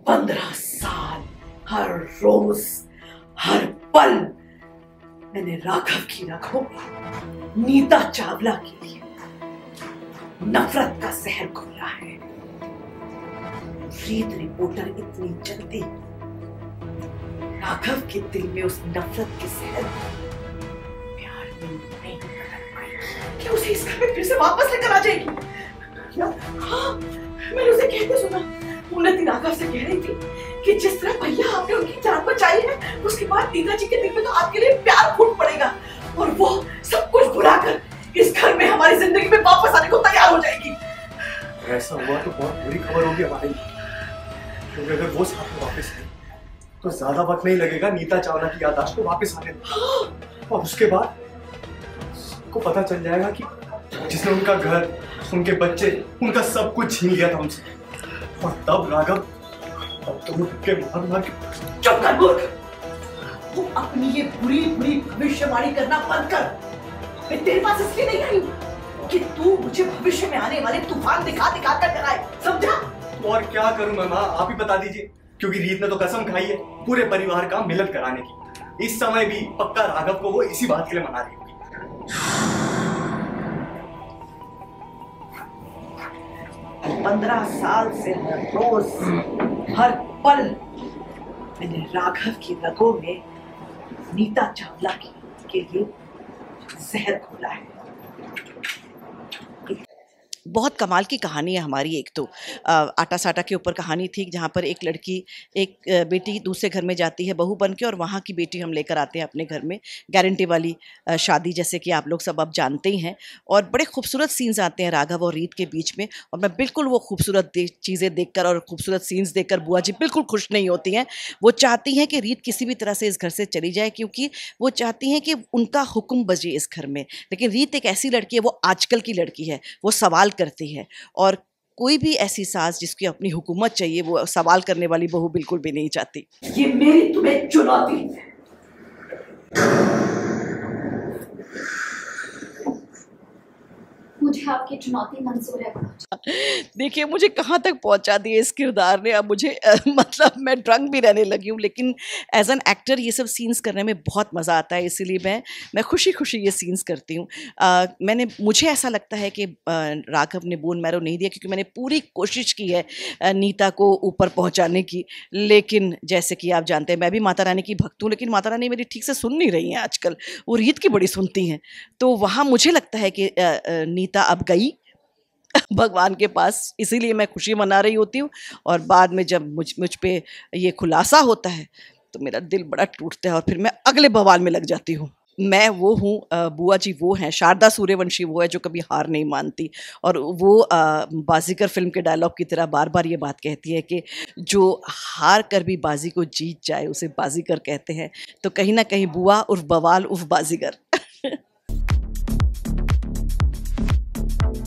15 साल हर रोज हर पल मैंने राघव की रखो नीता चावला के लिए नफरत का जहर घोला है। रीत रिपोर्टर इतनी जल्दी राघव के दिल में उस नफरत के जहर प्यार में नहीं बदल पाएगी। क्या उसे इस घर में फिर से वापस लेकर आ जाएगी? क्या? हाँ, मैंने उसे कहते सुना। उन्नति राघव से कह रही थी कि जिस तरह भैया आपने उनकी जान बचाई है, उसके बाद नीता जी के दिल में तो आपके लिए प्यार फूट पड़ेगा और वो सब कुछ भुलाकर इस घर में हमारी जिंदगी में वापस आने को तैयार हो जाएगी। ऐसा हुआ तो बहुत बुरी खबर होगी हमारे लिए, क्योंकि अगर वो साथ में वापस आए तो ज्यादा वक्त नहीं लगेगा नीता चावला की याददाश्त को वापस आने में। और उसके बाद सबको पता चल जाएगा कि जिसने उनका घर, उनके बच्चे, उनका सब कुछ छीन लिया था उनसे। और तब राघव के मार के चुप कर मूर्ख। तू अपनी ये बुरी बुरी भविष्यवाणी करना बंद कर। मैं तेरे पास इसलिए नहीं आई हूँ कि तू मुझे भविष्य में आने वाले तूफान दिखा दिखा कर डराए, समझा? और क्या करूं मैं माँ, आप ही बता दीजिए। क्योंकि रीत ने तो कसम खाई है पूरे परिवार का मिलन कराने की। इस समय भी पक्का राघव को वो इसी बात के लिए मना रही होगी। 15 साल से हर रोज हर पल मैंने राघव की रगों में नीता चावला के लिए जहर घोला है। बहुत कमाल की कहानी है हमारी। एक तो आटा साटा के ऊपर कहानी थी, जहाँ पर एक लड़की, एक बेटी दूसरे घर में जाती है बहू बन के, और वहाँ की बेटी हम लेकर आते हैं अपने घर में। गारंटी वाली शादी, जैसे कि आप लोग सब अब जानते ही हैं। और बड़े खूबसूरत सीन्स आते हैं राघव और रीत के बीच में, और मैं बिल्कुल वो खूबसूरत चीज़ें देखकर और खूबसूरत सीन्स देखकर बुआ जी बिल्कुल खुश नहीं होती हैं। वो चाहती हैं कि रीत किसी भी तरह से इस घर से चली जाए, क्योंकि वो चाहती हैं कि उनका हुक्म बजे इस घर में। लेकिन रीत एक ऐसी लड़की है, वो आजकल की लड़की है, वो सवाल करती है, और कोई भी ऐसी सास जिसकी अपनी हुकूमत चाहिए, वो सवाल करने वाली बहू बिल्कुल भी नहीं चाहती। ये मेरी तुम्हें चुनौती है। मुझे आपकी चुनौती मंजूर है। देखिए मुझे कहाँ तक पहुँचा दिया इस किरदार ने। अब मुझे मतलब मैं ड्रंक भी रहने लगी हूँ, लेकिन एज एन एक्टर ये सब सीन्स करने में बहुत मज़ा आता है, इसीलिए मैं खुशी खुशी ये सीन्स करती हूँ। मुझे ऐसा लगता है कि राघव ने बोन मैरो नहीं दिया, क्योंकि मैंने पूरी कोशिश की है नीता को ऊपर पहुँचाने की। लेकिन जैसे कि आप जानते हैं, मैं भी माता रानी की भक्त हूँ, लेकिन माता रानी मेरी ठीक से सुन नहीं रही हैं आजकल। वो रीत की बड़ी सुनती हैं, तो वहाँ मुझे लगता है कि नीता अब गई भगवान के पास, इसीलिए मैं खुशी मना रही होती हूँ। और बाद में जब मुझ पे ये खुलासा होता है तो मेरा दिल बड़ा टूटता है, और फिर मैं अगले बवाल में लग जाती हूँ। मैं वो हूँ, बुआ जी वो हैं, शारदा सूर्यवंशी वो है जो कभी हार नहीं मानती। और वो बाजीगर फिल्म के डायलॉग की तरह बार बार ये बात कहती है कि जो हार कर भी बाजी को जीत जाए उसे बाजीगर कहते हैं। तो कहीं ना कहीं बुआ उर्फ बवाल उर्फ बाजीगर।